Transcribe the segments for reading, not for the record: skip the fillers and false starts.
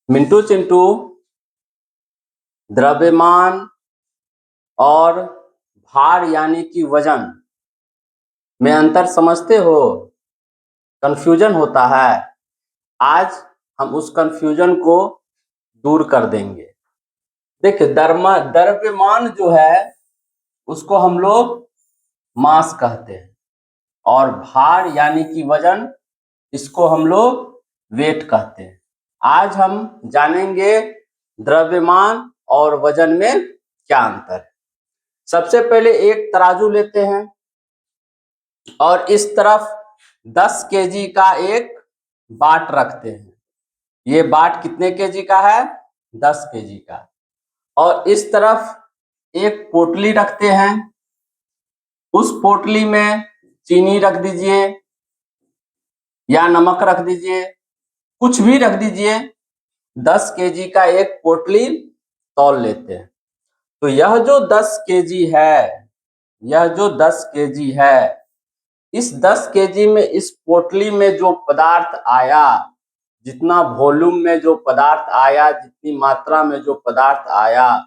मिंटू चिंटू, द्रव्यमान और भार यानी कि वजन में अंतर समझते हो? कंफ्यूजन होता है। आज हम उस कंफ्यूजन को दूर कर देंगे। देखिए, द्रव्यमान जो है उसको हम लोग मास कहते हैं और भार यानी कि वजन इसको हम लोग वेट कहते हैं। आज हम जानेंगे द्रव्यमान और वजन में क्या अंतर है। सबसे पहले एक तराजू लेते हैं और इस तरफ 10 केजी का एक बाट रखते हैं। ये बाट कितने केजी का है? 10 केजी का। और इस तरफ एक पोटली रखते हैं। उस पोटली में चीनी रख दीजिए या नमक रख दीजिए, कुछ भी रख दीजिए। 10 केजी का एक पोटली तौल लेते हैं। तो यह जो 10 केजी है, यह जो 10 केजी है, इस 10 केजी में इस पोटली में जो पदार्थ आया, जितना वॉल्यूम में जो पदार्थ आया, जितनी मात्रा में जो पदार्थ आया,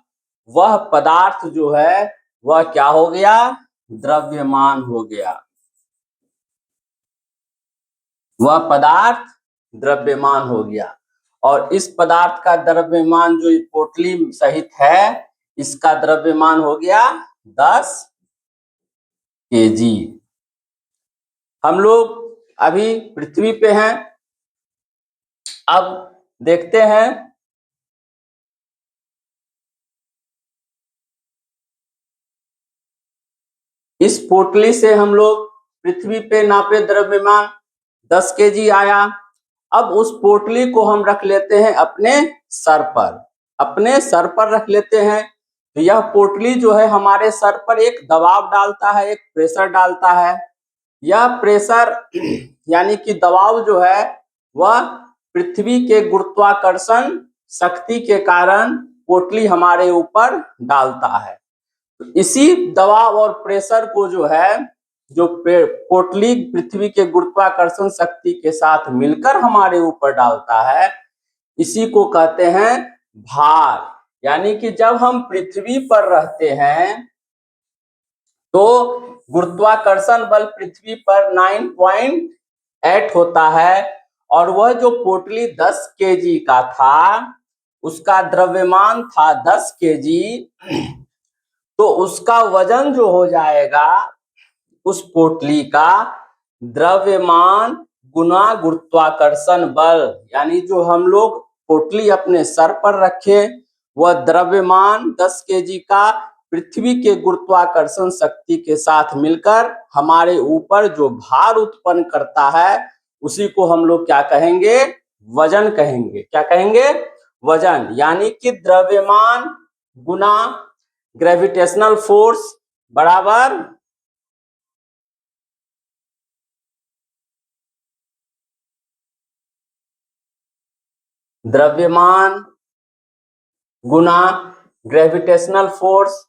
वह पदार्थ जो है वह क्या हो गया? द्रव्यमान हो गया। वह पदार्थ द्रव्यमान हो गया। और इस पदार्थ का द्रव्यमान जो पोटली सहित है, इसका द्रव्यमान हो गया 10 केजी। हम लोग अभी पृथ्वी पे हैं। अब देखते हैं इस पोटली से हम लोग पृथ्वी पे नापे द्रव्यमान 10 केजी आया। अब उस पोटली को हम रख लेते हैं अपने सर पर, अपने सर पर रख लेते हैं। तो यह पोटली जो है हमारे सर पर एक दबाव डालता है, एक प्रेशर डालता है। यह प्रेशर यानी कि दबाव जो है वह पृथ्वी के गुरुत्वाकर्षण शक्ति के कारण पोटली हमारे ऊपर डालता है। तो इसी दबाव और प्रेशर को जो है, जो पोटली पृथ्वी के गुरुत्वाकर्षण शक्ति के साथ मिलकर हमारे ऊपर डालता है, इसी को कहते हैं भार। यानी कि जब हम पृथ्वी पर रहते हैं तो गुरुत्वाकर्षण बल पृथ्वी पर 9.8 होता है और वह जो पोटली 10 केजी का था, उसका द्रव्यमान था 10 केजी। तो उसका वजन जो हो जाएगा उस पोटली का द्रव्यमान गुना गुरुत्वाकर्षण बल। यानी जो हम लोग पोटली अपने सर पर रखे, वह द्रव्यमान 10 केजी का पृथ्वी के गुरुत्वाकर्षण शक्ति के साथ मिलकर हमारे ऊपर जो भार उत्पन्न करता है, उसी को हम लोग क्या कहेंगे? वजन कहेंगे। क्या कहेंगे? वजन। यानी कि द्रव्यमान गुना ग्रेविटेशनल फोर्स बराबर द्रव्यमान गुना ग्रेविटेशनल फोर्स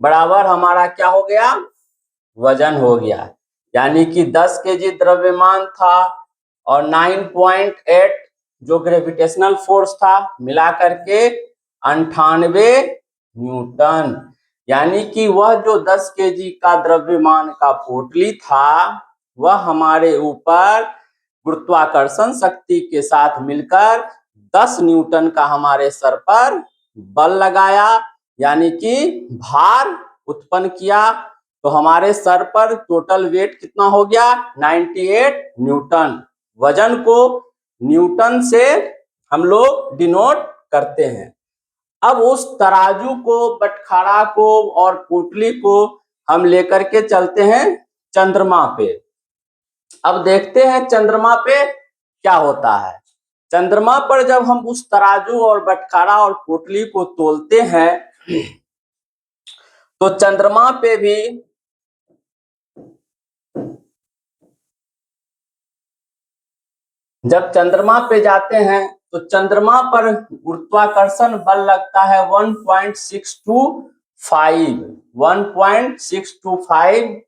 बराबर हमारा क्या हो गया? वजन हो गया। यानी कि 10 केजी द्रव्यमान था और 9.8 जो ग्रेविटेशनल फोर्स था, मिला करके 98 न्यूटन। यानी कि वह जो 10 केजी का द्रव्यमान का पोटली था, वह हमारे ऊपर गुरुत्वाकर्षण शक्ति के साथ मिलकर 10 न्यूटन का हमारे सर पर बल लगाया, यानी कि भार उत्पन्न किया। तो हमारे सर पर टोटल वेट कितना हो गया? 98 न्यूटन। वजन को न्यूटन से हम लोग डिनोट करते हैं। अब उस तराजू को, बटखारा को और पोटली को हम लेकर के चलते हैं चंद्रमा पे। अब देखते हैं चंद्रमा पे क्या होता है। चंद्रमा पर जब हम उस तराजू और बटखारा और पोटली को तोलते हैं तो चंद्रमा पे भी जब चंद्रमा पे जाते हैं तो चंद्रमा पर गुरुत्वाकर्षण बल लगता है 1.625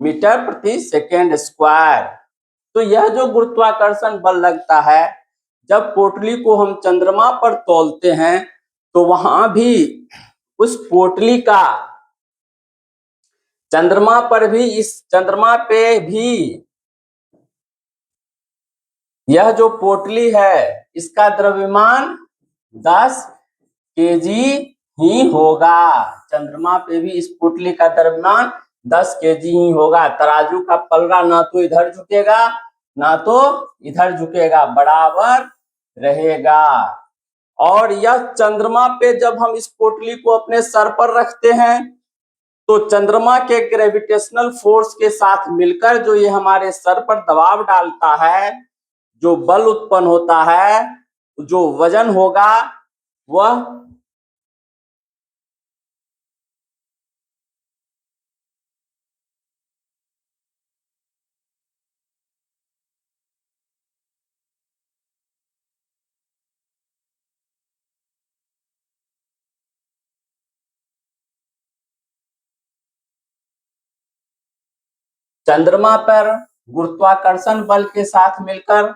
मीटर प्रति सेकेंड स्क्वायर। तो यह जो गुरुत्वाकर्षण बल लगता है, जब पोटली को हम चंद्रमा पर तौलते हैं तो वहां भी उस पोटली का चंद्रमा पे भी यह जो पोटली है इसका द्रव्यमान 10 केजी ही होगा। चंद्रमा पे भी इस पोटली का द्रव्यमान 10 केजी ही होगा। तराजू का पलड़ा ना तो इधर झुकेगा ना तो इधर झुकेगा, बराबर रहेगा। और यह चंद्रमा पे जब हम इस पोटली को अपने सर पर रखते हैं तो चंद्रमा के ग्रेविटेशनल फोर्स के साथ मिलकर जो ये हमारे सर पर दबाव डालता है, जो बल उत्पन्न होता है, जो वजन होगा, वह चंद्रमा पर गुरुत्वाकर्षण बल के साथ मिलकर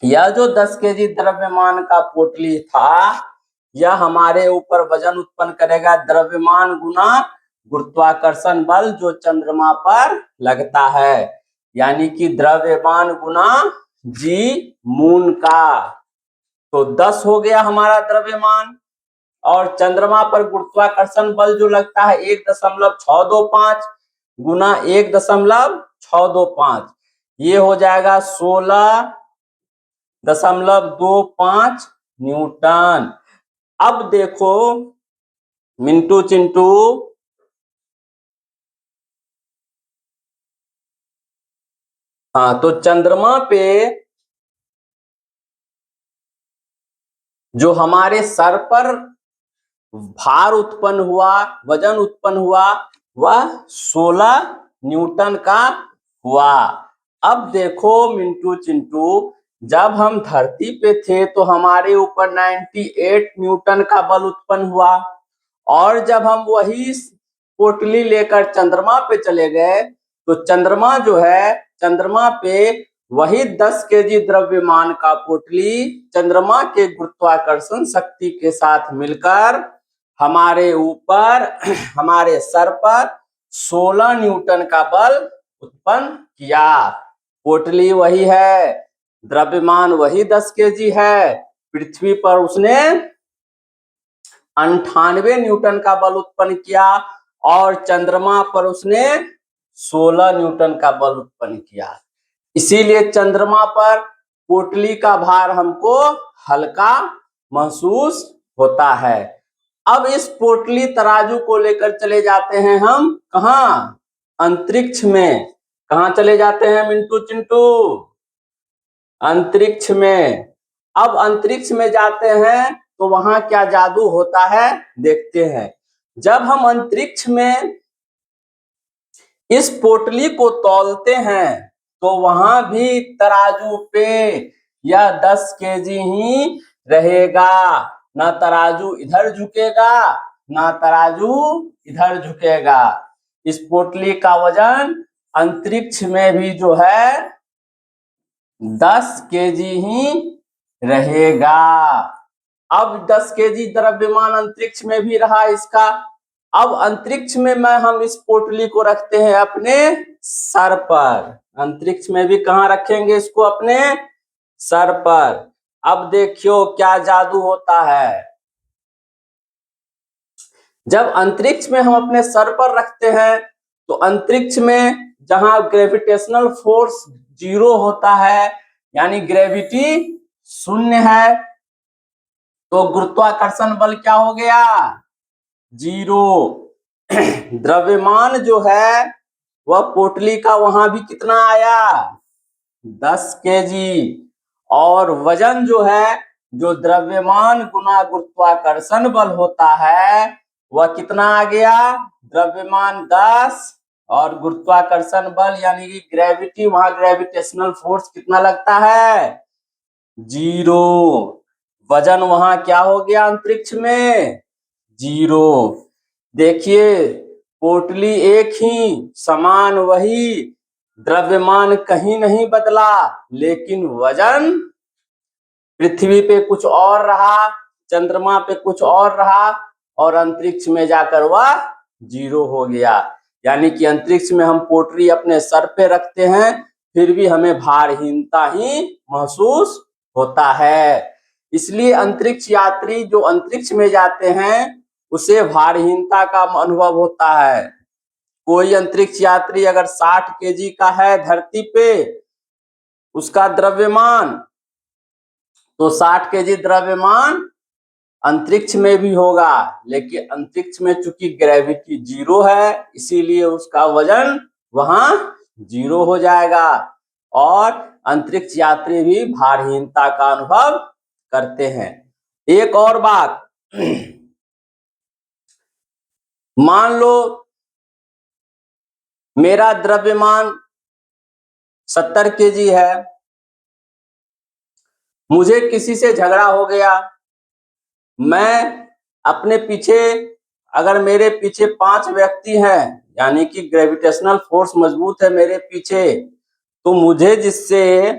यह जो 10 केजी द्रव्यमान का पोटली था, यह हमारे ऊपर वजन उत्पन्न करेगा, द्रव्यमान गुना गुरुत्वाकर्षण बल जो चंद्रमा पर लगता है, यानी कि द्रव्यमान गुना जी मून का। तो 10 हो गया हमारा द्रव्यमान, और चंद्रमा पर गुरुत्वाकर्षण बल जो लगता है 1.625 गुना 1.625, ये हो जाएगा 16.25 न्यूटन। अब देखो मिंटू चिंटू, हाँ, तो चंद्रमा पे जो हमारे सर पर भार उत्पन्न हुआ, वजन उत्पन्न हुआ, वह 16 न्यूटन का हुआ। अब देखो मिंटू चिंटू, जब हम धरती पे थे तो हमारे ऊपर 98 न्यूटन का बल उत्पन्न हुआ, और जब हम वही पोटली लेकर चंद्रमा पे चले गए तो चंद्रमा जो है, चंद्रमा पे वही 10 केजी द्रव्यमान का पोटली चंद्रमा के गुरुत्वाकर्षण शक्ति के साथ मिलकर हमारे ऊपर, हमारे सर पर 16 न्यूटन का बल उत्पन्न किया। पोटली वही है, द्रव्यमान वही 10 केजी है, पृथ्वी पर उसने 98 न्यूटन का बल उत्पन्न किया, और चंद्रमा पर उसने 16 न्यूटन का बल उत्पन्न किया। इसीलिए चंद्रमा पर पोटली का भार हमको हल्का महसूस होता है। अब इस पोटली तराजू को लेकर चले जाते हैं हम कहाँ? अंतरिक्ष में। कहाँ चले जाते हैं मिंटू चिंटू? अंतरिक्ष में। अब अंतरिक्ष में जाते हैं तो वहां क्या जादू होता है देखते हैं। जब हम अंतरिक्ष में इस पोटली को तौलते हैं तो वहां भी तराजू पे यह 10 केजी ही रहेगा, ना तराजू इधर झुकेगा ना तराजू इधर झुकेगा। इस पोटली का वजन अंतरिक्ष में भी जो है 10 केजी ही रहेगा। अब 10 केजी द्रव्यमान अंतरिक्ष में भी रहा इसका। अब अंतरिक्ष में हम इस पोटली को रखते हैं अपने सर पर। अंतरिक्ष में भी कहाँ रखेंगे इसको? अपने सर पर। अब देखियो क्या जादू होता है। जब अंतरिक्ष में हम अपने सर पर रखते हैं तो अंतरिक्ष में जहां ग्रेविटेशनल फोर्स 0 होता है, यानी ग्रेविटी शून्य है, तो गुरुत्वाकर्षण बल क्या हो गया? 0। द्रव्यमान जो है वह पोटली का वहां भी कितना आया? 10 केजी। और वजन जो है, जो द्रव्यमान गुना गुरुत्वाकर्षण बल होता है, वह कितना आ गया? द्रव्यमान 10 और गुरुत्वाकर्षण बल यानी कि ग्रेविटी, वहां ग्रेविटेशनल फोर्स कितना लगता है? 0। वजन वहां क्या हो गया अंतरिक्ष में? 0। देखिए पोटली एक ही, समान वही, द्रव्यमान कहीं नहीं बदला, लेकिन वजन पृथ्वी पे कुछ और रहा, चंद्रमा पे कुछ और रहा और अंतरिक्ष में जाकर वह 0 हो गया। यानी कि अंतरिक्ष में हम पोटली अपने सर पे रखते हैं, फिर भी हमें भारहीनता ही महसूस होता है। इसलिए अंतरिक्ष यात्री जो अंतरिक्ष में जाते हैं उसे भारहीनता का अनुभव होता है। कोई अंतरिक्ष यात्री अगर 60 केजी का है धरती पे, उसका द्रव्यमान, तो 60 केजी द्रव्यमान अंतरिक्ष में भी होगा, लेकिन अंतरिक्ष में चूंकि ग्रेविटी 0 है इसीलिए उसका वजन वहां 0 हो जाएगा और अंतरिक्ष यात्री भी भारहीनता का अनुभव करते हैं। एक और बात, मान लो मेरा द्रव्यमान 70 केजी है, मुझे किसी से झगड़ा हो गया, मैं अपने पीछे, अगर मेरे पीछे 5 व्यक्ति हैं यानी कि ग्रेविटेशनल फोर्स मजबूत है मेरे पीछे, तो मुझे जिससे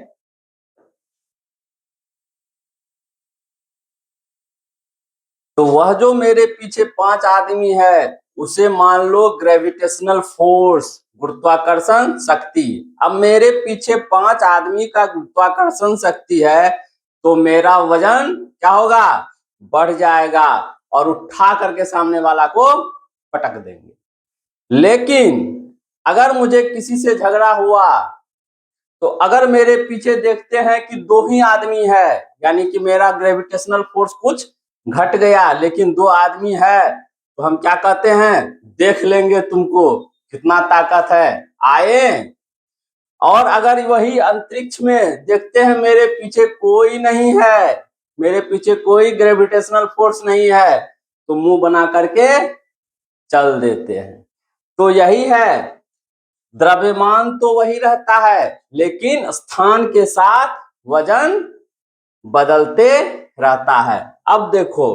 तो वह जो मेरे पीछे 5 आदमी है उसे मान लो ग्रेविटेशनल फोर्स, गुरुत्वाकर्षण शक्ति। अब मेरे पीछे 5 आदमी का गुरुत्वाकर्षण शक्ति है तो मेरा वजन क्या होगा, बढ़ जाएगा और उठा करके सामने वाला को पटक देंगे। लेकिन अगर मुझे किसी से झगड़ा हुआ तो अगर मेरे पीछे देखते हैं कि 2 ही आदमी है, यानी कि मेरा ग्रेविटेशनल फोर्स कुछ घट गया लेकिन 2 आदमी है, तो हम क्या कहते हैं, देख लेंगे तुमको कितना ताकत है, आए। और अगर वही अंतरिक्ष में देखते हैं मेरे पीछे कोई नहीं है, मेरे पीछे कोई ग्रेविटेशनल फोर्स नहीं है, तो मुंह बना करके चल देते हैं। तो यही है, द्रव्यमान तो वही रहता है लेकिन स्थान के साथ वजन बदलते रहता है। अब देखो,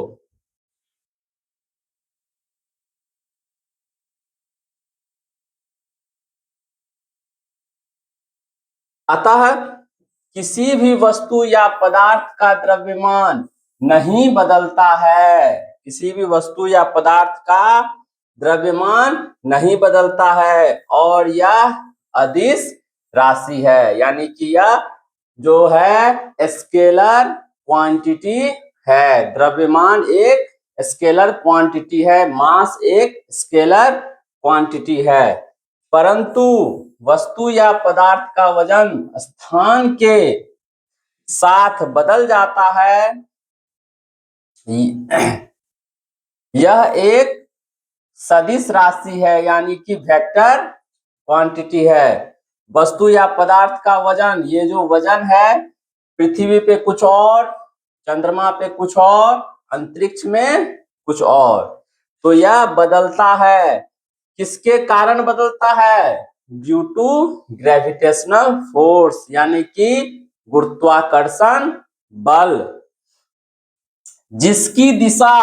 अतः किसी भी वस्तु या पदार्थ का द्रव्यमान नहीं बदलता है, किसी भी वस्तु या पदार्थ का द्रव्यमान नहीं बदलता है और यह अदिश राशि है, यानी कि यह जो है स्केलर क्वांटिटी है। द्रव्यमान एक स्केलर क्वांटिटी है, मास एक स्केलर क्वांटिटी है, परंतु वस्तु या पदार्थ का वजन स्थान के साथ बदल जाता है। यह एक सदिश राशि है, यानी कि वेक्टर क्वांटिटी है। वस्तु या पदार्थ का वजन, ये जो वजन है, पृथ्वी पे कुछ और, चंद्रमा पे कुछ और, अंतरिक्ष में कुछ और, तो यह बदलता है। किसके कारण बदलता है? ड्यू टू ग्रेविटेशनल फोर्स, यानी कि गुरुत्वाकर्षण बल, जिसकी दिशा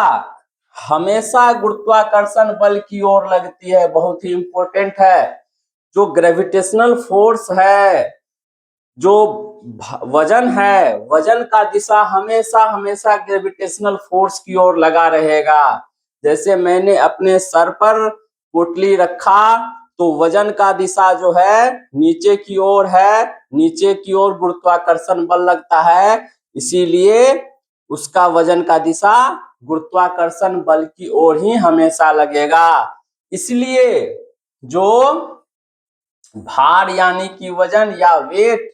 हमेशा गुरुत्वाकर्षण बल की ओर लगती है। बहुत ही इंपॉर्टेंट है, जो ग्रेविटेशनल फोर्स है, जो वजन है, वजन का दिशा हमेशा हमेशा ग्रेविटेशनल फोर्स की ओर लगा रहेगा। जैसे मैंने अपने सर पर पोटली रखा तो वजन का दिशा जो है नीचे की ओर है, नीचे की ओर गुरुत्वाकर्षण बल लगता है, इसीलिए उसका वजन का दिशा गुरुत्वाकर्षण बल की ओर ही हमेशा लगेगा। इसलिए जो भार यानी कि वजन या वेट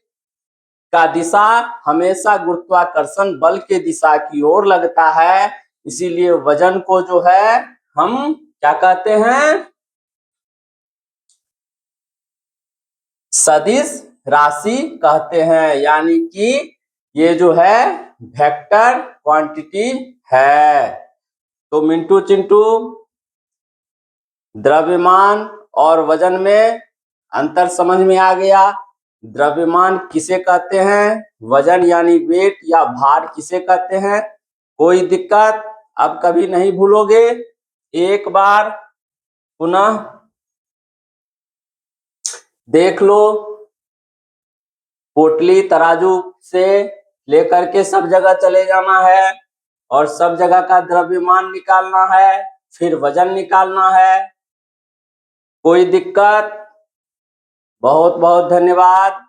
का दिशा हमेशा गुरुत्वाकर्षण बल के दिशा की ओर लगता है, इसीलिए वजन को जो है हम क्या कहते हैं, सदिश राशि कहते हैं, यानी कि ये जो है वेक्टर क्वांटिटी है। तो मिंटू चिंटू, द्रव्यमान और वजन में अंतर समझ में आ गया। द्रव्यमान किसे कहते हैं, वजन यानी वेट या भार किसे कहते हैं, कोई दिक्कत अब कभी नहीं भूलोगे। एक बार पुनः देख लो, पोटली तराजू से लेकर के सब जगह चले जाना है और सब जगह का द्रव्यमान निकालना है, फिर वजन निकालना है। कोई दिक्कत? बहुत बहुत धन्यवाद।